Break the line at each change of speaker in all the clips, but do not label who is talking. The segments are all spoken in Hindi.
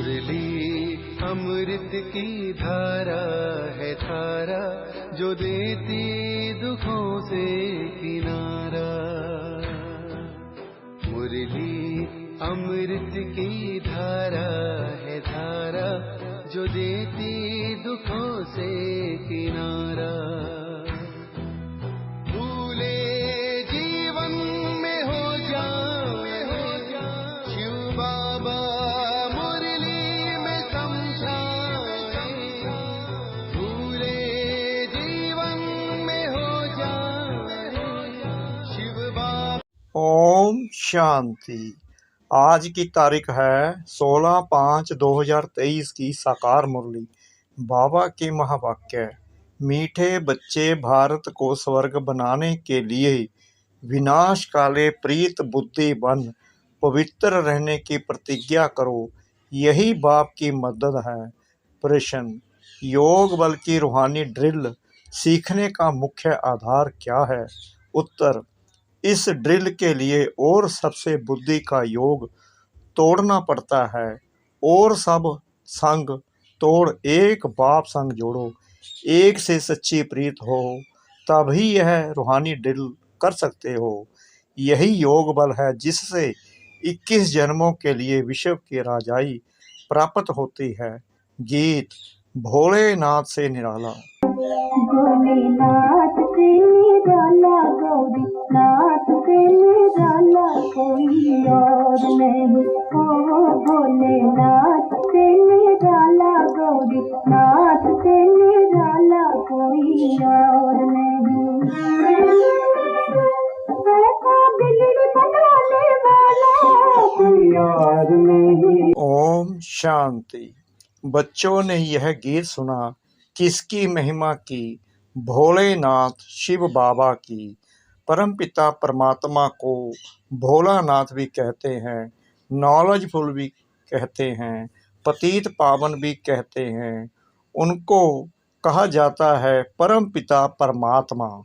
मुरली अमृत की धारा है धारा, जो देती दुखों से किनारा। मुरली अमृत की धारा है धारा, जो देती दुखों से किनारा। भूले जीवन में हो जाए शिव बाबा मुरली में समझाए। भूले जीवन में हो जाए शिव बाबा।
ओम शांति। आज की तारीख है 16/5/2023 की साकार मुरली। बाबा के महावाक्य। मीठे बच्चे, भारत को स्वर्ग बनाने के लिए विनाश काले प्रीत बुद्धि बन पवित्र रहने की प्रतिज्ञा करो, यही बाप की मदद है। प्रश्न: योग बल की रूहानी ड्रिल सीखने का मुख्य आधार क्या है? उत्तर: इस ड्रिल के लिए और सबसे बुद्धि का योग तोड़ना पड़ता है और सब संग तोड़ एक बाप संग जोड़ो, एक से सच्ची प्रीत हो, तभी यह रूहानी ड्रिल कर सकते हो। यही योग बल है जिससे 21 जन्मों के लिए विश्व की राजाई प्राप्त होती है। गीत: भोलेनाथ से निराला।
भोलेनाथ से निराला, गौरीनाथ से निराला कोई और नहीं। ओ भोलेनाथ से निराला, गौरीनाथ से निराला कोई और नहीं। ऐसा बिगड़ बनाने वाला कोई और नहीं।
ओम शांति। बच्चों ने यह गीत सुना किसकी महिमा की? भोलेनाथ शिव बाबा की। परमपिता परमात्मा को भोलानाथ भी कहते हैं, नॉलेजफुल भी कहते हैं, पतित पावन भी कहते हैं। उनको कहा जाता है परमपिता परमात्मा।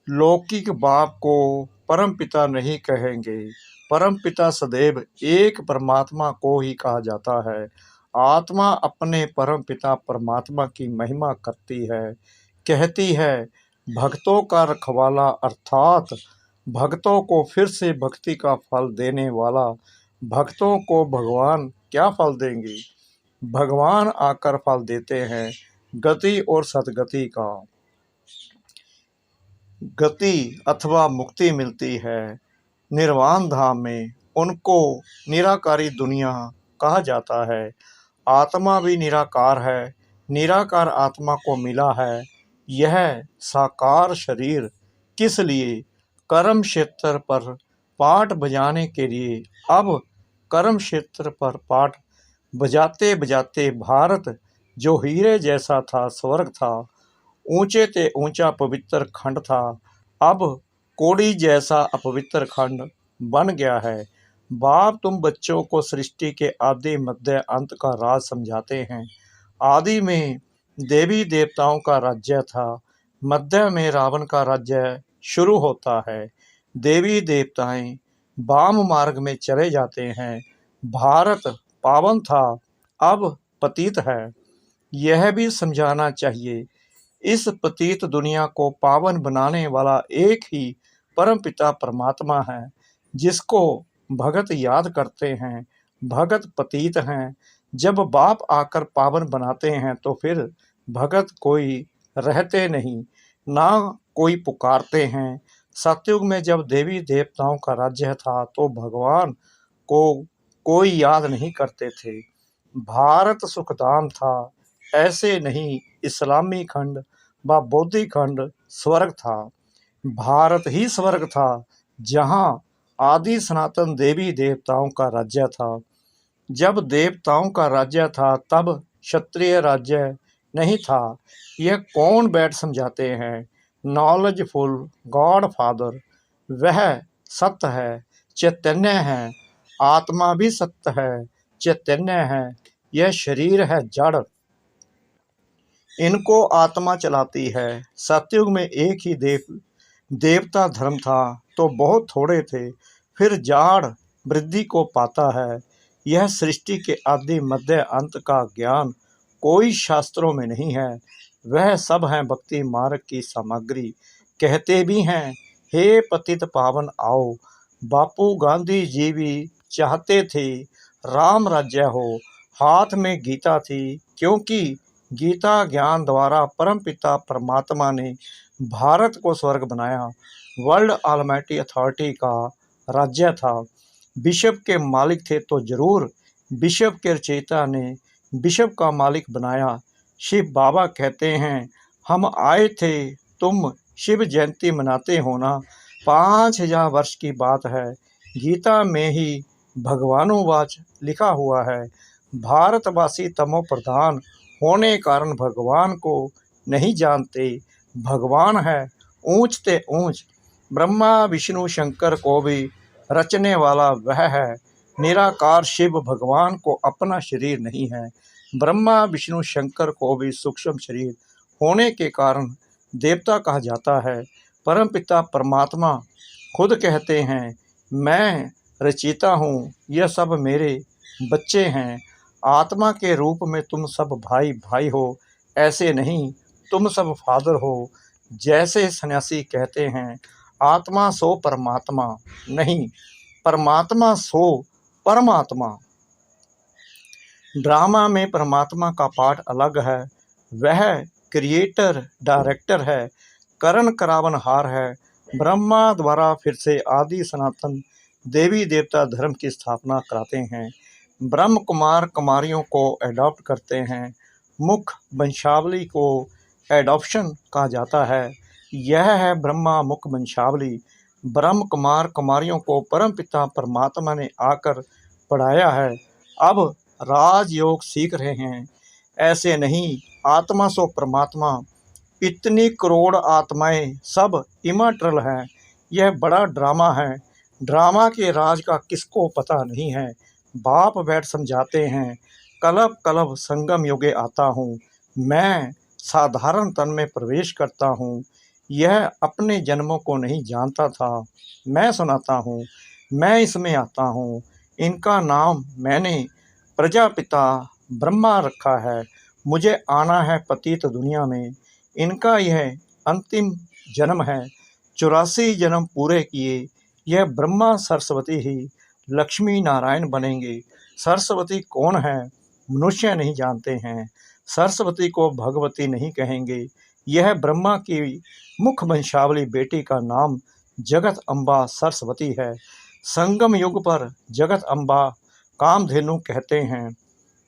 लौकिक बाप को परमपिता नहीं कहेंगे। परमपिता सदैव एक परमात्मा को ही कहा जाता है। आत्मा अपने परमपिता परमात्मा की महिमा करती है, कहती है भक्तों का रखवाला, अर्थात भक्तों को फिर से भक्ति का फल देने वाला। भक्तों को भगवान क्या फल देंगे? भगवान आकर फल देते हैं गति और सद्गति का। गति अथवा मुक्ति मिलती है निर्वाण धाम में। उनको निराकारी दुनिया कहा जाता है। आत्मा भी निराकार है। निराकार आत्मा को मिला है यह साकार शरीर किस लिए? कर्म क्षेत्र पर पाठ बजाने के लिए। अब कर्म क्षेत्र पर पाठ बजाते बजाते भारत जो हीरे जैसा था, स्वर्ग था, ऊंचे ते ऊंचा पवित्र खंड था, अब कोड़ी जैसा अपवित्र खंड बन गया है। बाप तुम बच्चों को सृष्टि के आदि मध्य अंत का राज समझाते हैं। आदि में देवी देवताओं का राज्य था, मध्य में रावण का राज्य शुरू होता है। देवी देवताएं वाम मार्ग में चले जाते हैं। भारत पावन था, अब पतित है। यह भी समझाना चाहिए इस पतित दुनिया को पावन बनाने वाला एक ही परमपिता परमात्मा है, जिसको भगत याद करते हैं। भगत पतित हैं। जब बाप आकर पावन बनाते हैं तो फिर भगत कोई रहते नहीं, ना कोई पुकारते हैं। सतयुग में जब देवी देवताओं का राज्य था तो भगवान को कोई याद नहीं करते थे। भारत सुखधाम था, ऐसे नहीं इस्लामी खंड व बौद्धि खंड स्वर्ग था। भारत ही स्वर्ग था जहाँ आदि सनातन देवी देवताओं का राज्य था। जब देवताओं का राज्य था तब क्षत्रिय राज्य नहीं था। यह कौन बैठ समझाते हैं? Knowledgeful God father. वह सत्य है, चैतन्य है। आत्मा भी सत्य है, चैतन्य है। यह शरीर है जड़, इनको आत्मा चलाती है। सतयुग में एक ही देवता धर्म था तो बहुत थोड़े थे, फिर जाड़ वृद्धि को पाता है। यह सृष्टि के आदि मध्य अंत का ज्ञान कोई शास्त्रों में नहीं है, वह सब है भक्ति मार्ग की सामग्री। कहते भी हैं, हे पतित पावन आओ, बापू गांधी जी भी चाहते थे राम राज्य हो। हाथ में गीता थी, क्योंकि गीता ज्ञान द्वारा परमपिता परमात्मा ने भारत को स्वर्ग बनाया। वर्ल्ड ऑलमाइटी अथॉरिटी का राज्य था। बिशप के मालिक थे तो जरूर बिशप के रचयिता ने बिशप का मालिक बनाया। शिव बाबा कहते हैं, हम आए थे, तुम शिव जयंती मनाते हो ना। 5000 वर्ष की बात है। गीता में ही भगवानुवाच लिखा हुआ है। भारतवासी तमो प्रधान होने कारण भगवान को नहीं जानते। भगवान है ऊंच ते ऊंच, ब्रह्मा विष्णु शंकर को भी रचने वाला वह है। निराकार शिव भगवान को अपना शरीर नहीं है। ब्रह्मा विष्णु शंकर को भी सूक्ष्म शरीर होने के कारण देवता कहा जाता है। परमपिता परमात्मा खुद कहते हैं, मैं रचयिता हूँ, यह सब मेरे बच्चे हैं। आत्मा के रूप में तुम सब भाई भाई हो, ऐसे नहीं, तुम सब फादर हो। जैसे सन्यासी कहते हैं, आत्मा सो परमात्मा, नहीं, परमात्मा सो परमात्मा। ड्रामा में परमात्मा का पार्ट अलग है, वह क्रिएटर डायरेक्टर है, करण करावनहार है। ब्रह्मा द्वारा फिर से आदि सनातन देवी देवता धर्म की स्थापना कराते हैं। ब्रह्म कुमार कुमारियों को एडॉप्ट करते हैं। मुख वंशावली को एडॉप्शन कहा जाता है। यह है ब्रह्मा मुख वंशावली। ब्रह्म कुमार कुमारियों को परमपिता परमात्मा ने आकर पढ़ाया है, अब राजयोग सीख रहे हैं। ऐसे नहीं, आत्मा सो परमात्मा, इतनी करोड़ आत्माएं सब इमॉर्टल हैं। यह बड़ा ड्रामा है। ड्रामा के राज का किसको पता नहीं है। बाप बैठ समझाते हैं, कलब कलब संगम युगे आता हूँ, मैं साधारण तन में प्रवेश करता हूँ। यह अपने जन्मों को नहीं जानता था, मैं सुनाता हूँ, मैं इसमें आता हूँ। इनका नाम मैंने प्रजापिता ब्रह्मा रखा है। मुझे आना है पतित दुनिया में। इनका यह अंतिम जन्म है। 84 जन्म पूरे किए, यह ब्रह्मा सरस्वती ही लक्ष्मी नारायण बनेंगे। सरस्वती कौन है, मनुष्य नहीं जानते हैं। सरस्वती को भगवती नहीं कहेंगे। यह ब्रह्मा की मुख वंशावली बेटी का नाम जगत अम्बा सरस्वती है। संगम युग पर जगत अम्बा कामधेनु कहते हैं।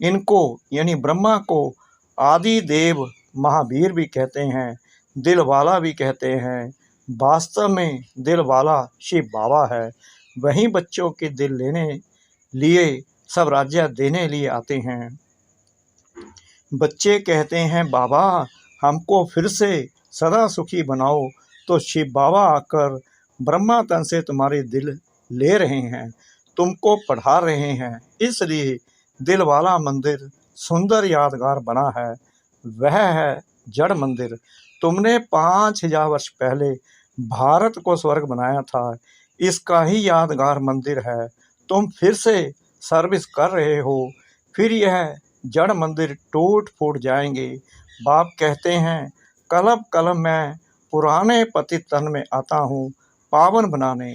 इनको यानी ब्रह्मा को आदि देव महावीर भी कहते हैं, दिलवाला भी कहते हैं। वास्तव में दिलवाला शिव बाबा है। वहीं बच्चों के दिल लेने लिए सब राज्य देने लिए आते हैं। बच्चे कहते हैं, बाबा हमको फिर से सदा सुखी बनाओ, तो शिव बाबा आकर ब्रह्मा तन से तुम्हारे दिल ले रहे हैं, तुमको पढ़ा रहे हैं। इसलिए दिलवाला मंदिर सुंदर यादगार बना है। वह है जड़ मंदिर। तुमने 5000 वर्ष पहले भारत को स्वर्ग बनाया था, इसका ही यादगार मंदिर है। तुम फिर से सर्विस कर रहे हो, फिर यह जड़ मंदिर टूट फूट जाएंगे। बाप कहते हैं, कलब कलब मैं पुराने पतित तन में आता हूँ पावन बनाने।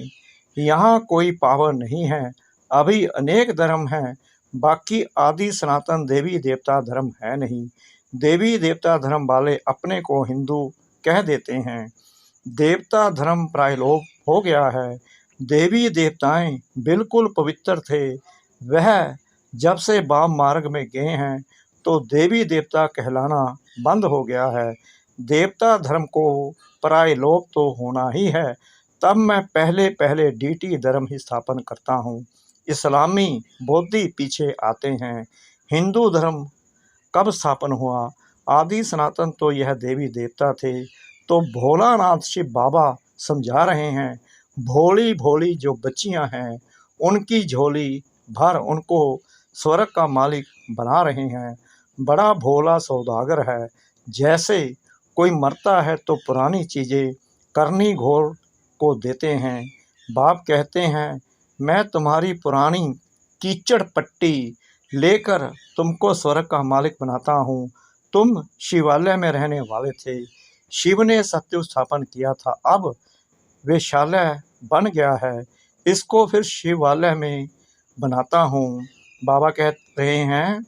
यहाँ कोई पावन नहीं है, अभी अनेक धर्म हैं, बाकी आदि सनातन देवी देवता धर्म है नहीं। देवी देवता धर्म वाले अपने को हिंदू कह देते हैं। देवता धर्म प्राय लोप हो गया है। देवी देवताएं बिल्कुल पवित्र थे। वह जब से वाम मार्ग में गए हैं तो देवी देवता कहलाना बंद हो गया है। देवता धर्म को प्राय लोप तो होना ही है। तब मैं पहले पहले डीटी धर्म ही स्थापन करता हूँ। इस्लामी बौद्धि पीछे आते हैं। हिंदू धर्म कब स्थापन हुआ? आदि सनातन तो यह देवी देवता थे। तो भोलानाथ शिव बाबा समझा रहे हैं, भोली भोली जो बच्चियां हैं उनकी झोली भर उनको स्वर्ग का मालिक बना रहे हैं। बड़ा भोला सौदागर है। जैसे कोई मरता है तो पुरानी चीज़ें करनी घोर को देते हैं। बाप कहते हैं, मैं तुम्हारी पुरानी कीचड़ पट्टी लेकर तुमको स्वर्ग का मालिक बनाता हूँ। तुम शिवालय में रहने वाले थे, शिव ने सत्युग स्थापन किया था, अब वेश्यालय बन गया है, इसको फिर शिवालय में बनाता हूँ। बाबा कह रहे हैं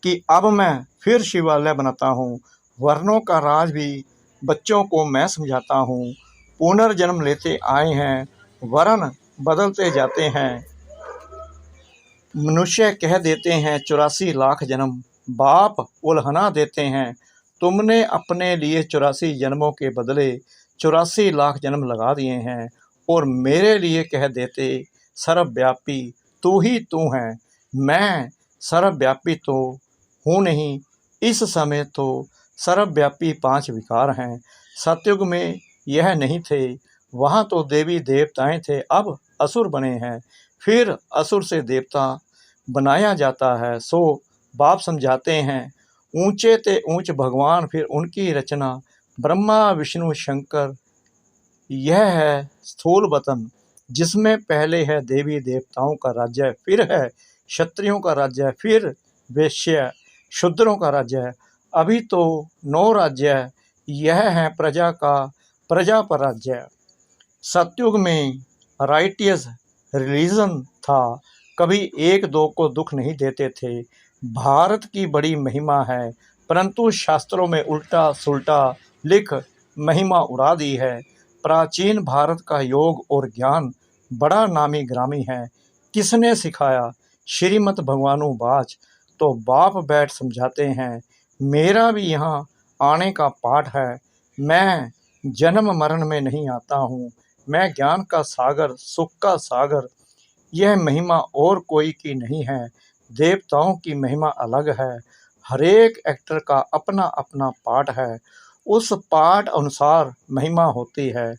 कि अब मैं फिर शिवालय बनाता हूँ, वर्णों का राज भी बच्चों को मैं समझाता हूँ। पुनर्जन्म लेते आए हैं, वर्ण बदलते जाते हैं, मनुष्य कह देते हैं 84 लाख जन्म, बाप उल्हना देते हैं। तुमने अपने लिए 84 जन्मों के बदले 84 लाख जन्म लगा दिए हैं और मेरे लिए कह देते सर्वव्यापी तू ही तू है। मैं सर्वव्यापी तो हूँ नहीं, इस समय तो सर्वव्यापी 5 विकार हैं। सतयुग में यह नहीं थे, वहाँ तो देवी देवताएं थे, अब असुर बने हैं, फिर असुर से देवता बनाया जाता है। सो बाप समझाते हैं, ऊंचे ते ऊंच भगवान, फिर उनकी रचना ब्रह्मा विष्णु शंकर। यह है स्थूल वतन, जिसमें पहले है देवी देवताओं का राज्य, फिर है क्षत्रियों का राज्य, फिर वैश्य शूद्रों का राज्य है, अभी तो 9 राज्य है। यह है प्रजा पर राज्य। सतयुग में राइटियस रिलीजन था, कभी 1-2 को दुख नहीं देते थे। भारत की बड़ी महिमा है, परंतु शास्त्रों में उल्टा सुल्टा लिख महिमा उड़ा दी है। प्राचीन भारत का योग और ज्ञान बड़ा नामी ग्रामी है, किसने सिखाया? श्रीमद् भगवानु बाच। तो बाप बैठ समझाते हैं, मेरा भी यहाँ आने का पाठ है। मैं जन्म मरण में नहीं आता हूँ, मैं ज्ञान का सागर, सुख का सागर। यह महिमा और कोई की नहीं है, देवताओं की महिमा अलग है। हरेक एक्टर का अपना अपना पाठ है, उस पाठ अनुसार महिमा होती है।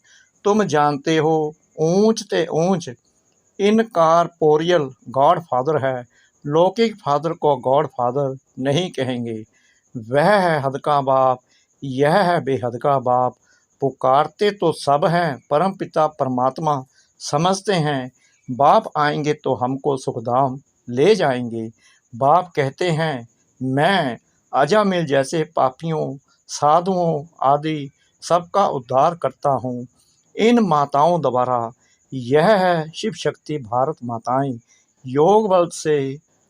तुम जानते हो, ऊंच ते ऊंच इनकॉर्पोरियल गॉड फादर है, लौकिक फादर को गॉड फादर नहीं कहेंगे। वह है हद का बाप, यह है बेहद का बाप। पुकारते तो सब हैं, परम पिता परमात्मा समझते हैं। बाप आएंगे तो हमको सुखधाम ले जाएंगे। बाप कहते हैं, मैं अजामिल जैसे पापियों, साधुओं आदि सबका उद्धार करता हूँ इन माताओं द्वारा। यह है शिव शक्ति भारत माताएं, योग बल से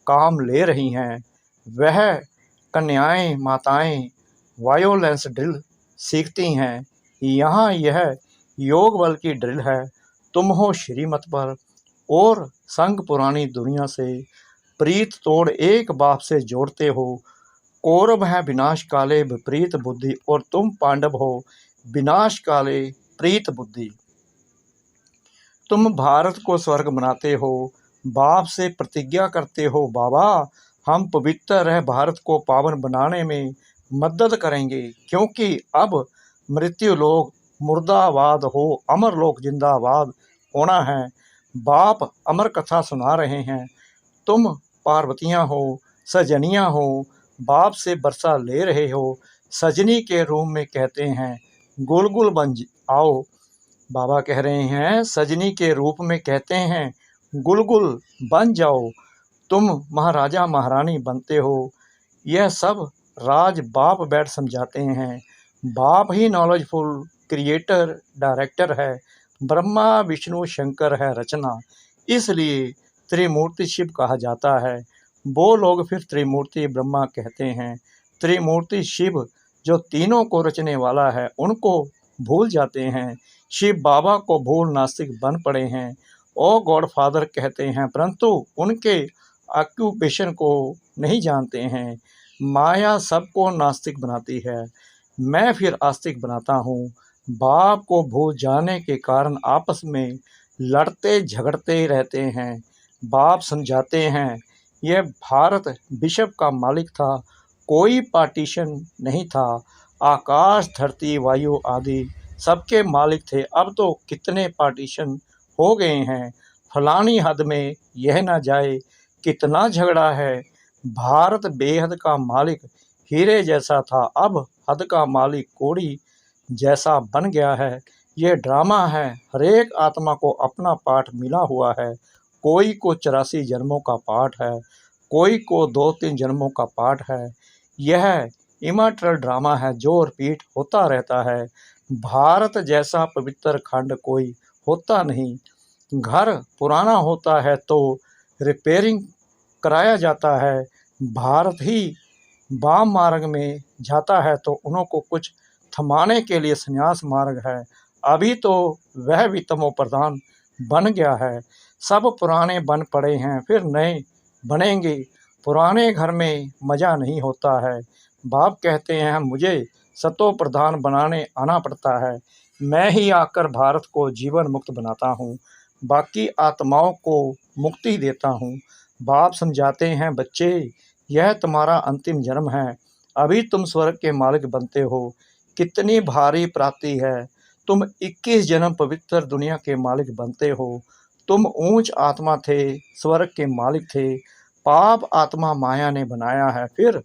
काम ले रही हैं। वह कन्याएं माताएं वायोलेंस ड्रिल सीखती हैं, यहाँ यह योग बल की ड्रिल है। तुम हो श्रीमत पर और संग पुरानी दुनिया से प्रीत तोड़ एक बाप से जोड़ते हो। कौरव है विनाश काले विपरीत बुद्धि, और तुम पांडव हो विनाश काले प्रीत बुद्धि। तुम भारत को स्वर्ग बनाते हो, बाप से प्रतिज्ञा करते हो, बाबा हम पवित्र रह भारत को पावन बनाने में मदद करेंगे, क्योंकि अब मृत्यु लोक मुर्दाबाद हो, अमर लोक जिंदाबाद होना है। बाप अमर कथा सुना रहे हैं, तुम पार्वतियाँ हो, सजनियाँ हो, बाप से बरसा ले रहे हो। सजनी के रूप में कहते हैं गुलगुल बन आओ। बाबा कह रहे हैं, सजनी के रूप में कहते हैं गुलगुल बन जाओ। तुम महाराजा महारानी बनते हो, यह सब राज बाप बैठ समझाते हैं। बाप ही नॉलेजफुल क्रिएटर डायरेक्टर है, ब्रह्मा विष्णु शंकर है रचना, इसलिए त्रिमूर्ति शिव कहा जाता है। वो लोग फिर त्रिमूर्ति ब्रह्मा कहते हैं। त्रिमूर्ति शिव जो तीनों को रचने वाला है, उनको भूल जाते हैं। शिव बाबा को भूल नास्तिक बन पड़े हैं। ओ गॉड फादर कहते हैं, परंतु उनके ऑक्यूपेशन को नहीं जानते हैं। माया सबको नास्तिक बनाती है, मैं फिर आस्तिक बनाता हूँ। बाप को भूल जाने के कारण आपस में लड़ते झगड़ते रहते हैं। बाप समझाते हैं, यह भारत विश्व का मालिक था, कोई पार्टीशन नहीं था। आकाश धरती वायु आदि सबके मालिक थे, अब तो कितने पार्टीशन हो गए हैं। फलानी हद में यह ना जाए, कितना झगड़ा है। भारत बेहद का मालिक हीरे जैसा था, अब हद का मालिक कोड़ी जैसा बन गया है। यह ड्रामा है, हरेक आत्मा को अपना पाठ मिला हुआ है कोई को 84 जन्मों का पाठ है, कोई को 2-3 जन्मों का पाठ है। यह इमॉर्टल ड्रामा है जो रिपीट होता रहता है। भारत जैसा पवित्र खंड कोई होता नहीं। घर पुराना होता है तो रिपेयरिंग कराया जाता है। भारत ही वाम मार्ग में जाता है तो उन्हों को कुछ थमाने के लिए संन्यास मार्ग है। अभी तो वह भी तमो प्रधान बन गया है। सब पुराने बन पड़े हैं, फिर नए बनेंगे। पुराने घर में मज़ा नहीं होता है। बाप कहते हैं मुझे सतो प्रधान बनाने आना पड़ता है। मैं ही आकर भारत को जीवन मुक्त बनाता हूँ, बाकी आत्माओं को मुक्ति देता हूँ। बाप समझाते हैं बच्चे, यह तुम्हारा अंतिम जन्म है। अभी तुम स्वर्ग के मालिक बनते हो। कितनी भारी प्राप्ति है। तुम 21 जन्म पवित्र दुनिया के मालिक बनते हो। तुम ऊंच आत्मा थे, स्वर्ग के मालिक थे। पाप आत्मा माया ने बनाया है, फिर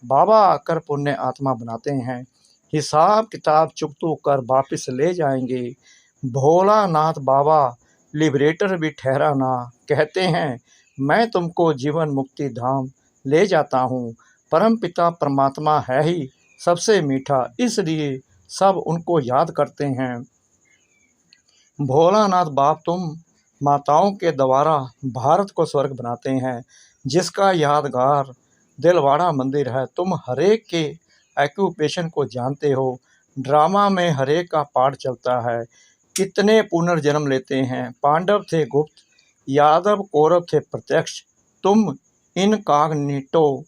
बाबा आकर पुण्य आत्मा बनाते हैं। हिसाब किताब चुकतू कर वापस ले जाएंगे। भोलानाथ बाबा लिबरेटर भी ठहरा ना। कहते हैं मैं तुमको जीवन मुक्ति धाम ले जाता हूँ। परम पिता परमात्मा है ही सबसे मीठा, इसलिए सब उनको याद करते हैं। भोलानाथ बाप तुम माताओं के द्वारा भारत को स्वर्ग बनाते हैं, जिसका यादगार दिलवाड़ा मंदिर है। तुम हरेक के ऑक्यूपेशन को जानते हो। ड्रामा में हरेक का पाठ चलता है। कितने पुनर्जन्म लेते हैं। पांडव थे गुप्त, यादव कौरव थे प्रत्यक्ष। तुम इनकॉग्निटो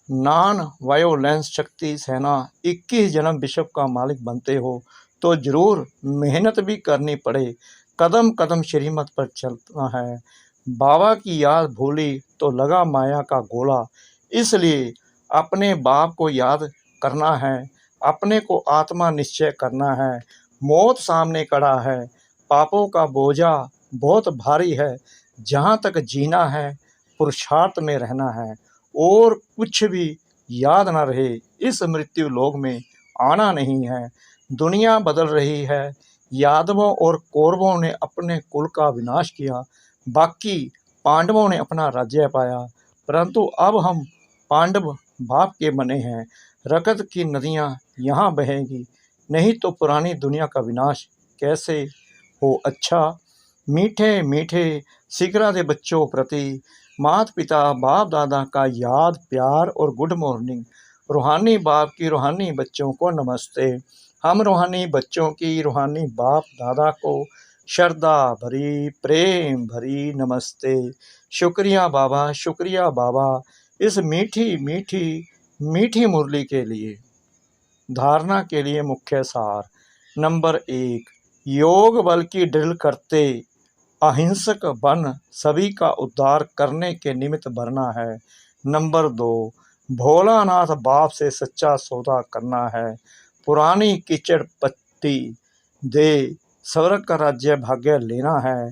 नॉन वायोलेंस शक्ति सेना 21 जन्म विश्व का मालिक बनते हो तो ज़रूर मेहनत भी करनी पड़े। कदम कदम श्रीमत पर चलना है। बाबा की याद भूली तो लगा माया का गोला। इसलिए अपने बाप को याद करना है, अपने को आत्मा निश्चय करना है। मौत सामने खड़ा है, पापों का बोझा बहुत भारी है। जहाँ तक जीना है पुरुषार्थ में रहना है, और कुछ भी याद न रहे। इस मृत्यु लोक में आना नहीं है। दुनिया बदल रही है। यादवों और कौरवों ने अपने कुल का विनाश किया, बाकी पांडवों ने अपना राज्य पाया। परंतु अब हम पांडव बाप के बने हैं। रक्त की नदियाँ यहाँ बहेंगी, नहीं तो पुरानी दुनिया का विनाश कैसे हो। अच्छा मीठे मीठे सिकरा दे बच्चों प्रति माता पिता बाप दादा का याद प्यार और गुड मॉर्निंग। रूहानी बाप की रूहानी बच्चों को नमस्ते। हम रूहानी बच्चों की रूहानी बाप दादा को श्रद्धा भरी प्रेम भरी नमस्ते। शुक्रिया बाबा, शुक्रिया बाबा, इस मीठी मीठी मीठी मुरली के लिए। धारणा के लिए मुख्य सार। नंबर 1, योग बल की ड्रिल करते अहिंसक बन सभी का उद्धार करने के निमित्त भरना है। नंबर 2, भोलानाथ बाप से सच्चा सौदा करना है। पुरानी कीचड़ पत्ती दे स्वर्ग का राज्य भाग्य लेना है।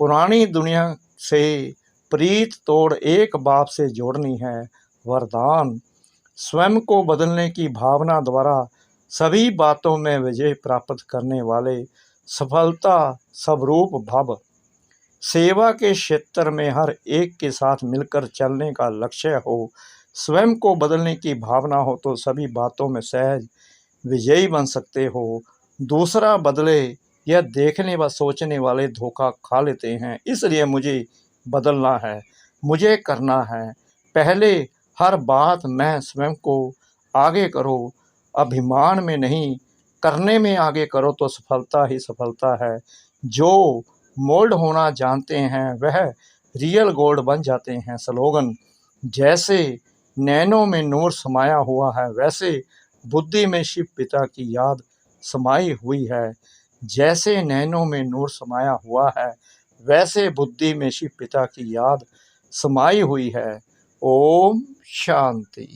पुरानी दुनिया से प्रीत तोड़ एक बाप से जोड़नी है। वरदान, स्वयं को बदलने की भावना द्वारा सभी बातों में विजय प्राप्त करने वाले सफलता स्वरूप भव। सेवा के क्षेत्र में हर एक के साथ मिलकर चलने का लक्ष्य हो। स्वयं को बदलने की भावना हो तो सभी बातों में सहज विजयी बन सकते हो। दूसरा बदले यह देखने व सोचने वाले धोखा खा लेते हैं। इसलिए मुझे बदलना है, मुझे करना है। पहले हर बात मैं स्वयं को आगे करो, अभिमान में नहीं, करने में आगे करो तो सफलता ही सफलता है। जो मोल्ड होना जानते हैं वह रियल गोल्ड बन जाते हैं। स्लोगन, जैसे नैनों में नूर समाया हुआ है वैसे बुद्धि में शिव पिता की याद समाई हुई है। जैसे नैनों में नूर समाया हुआ है वैसे बुद्धि में शिव पिता की याद समाई हुई है। ओम शांति।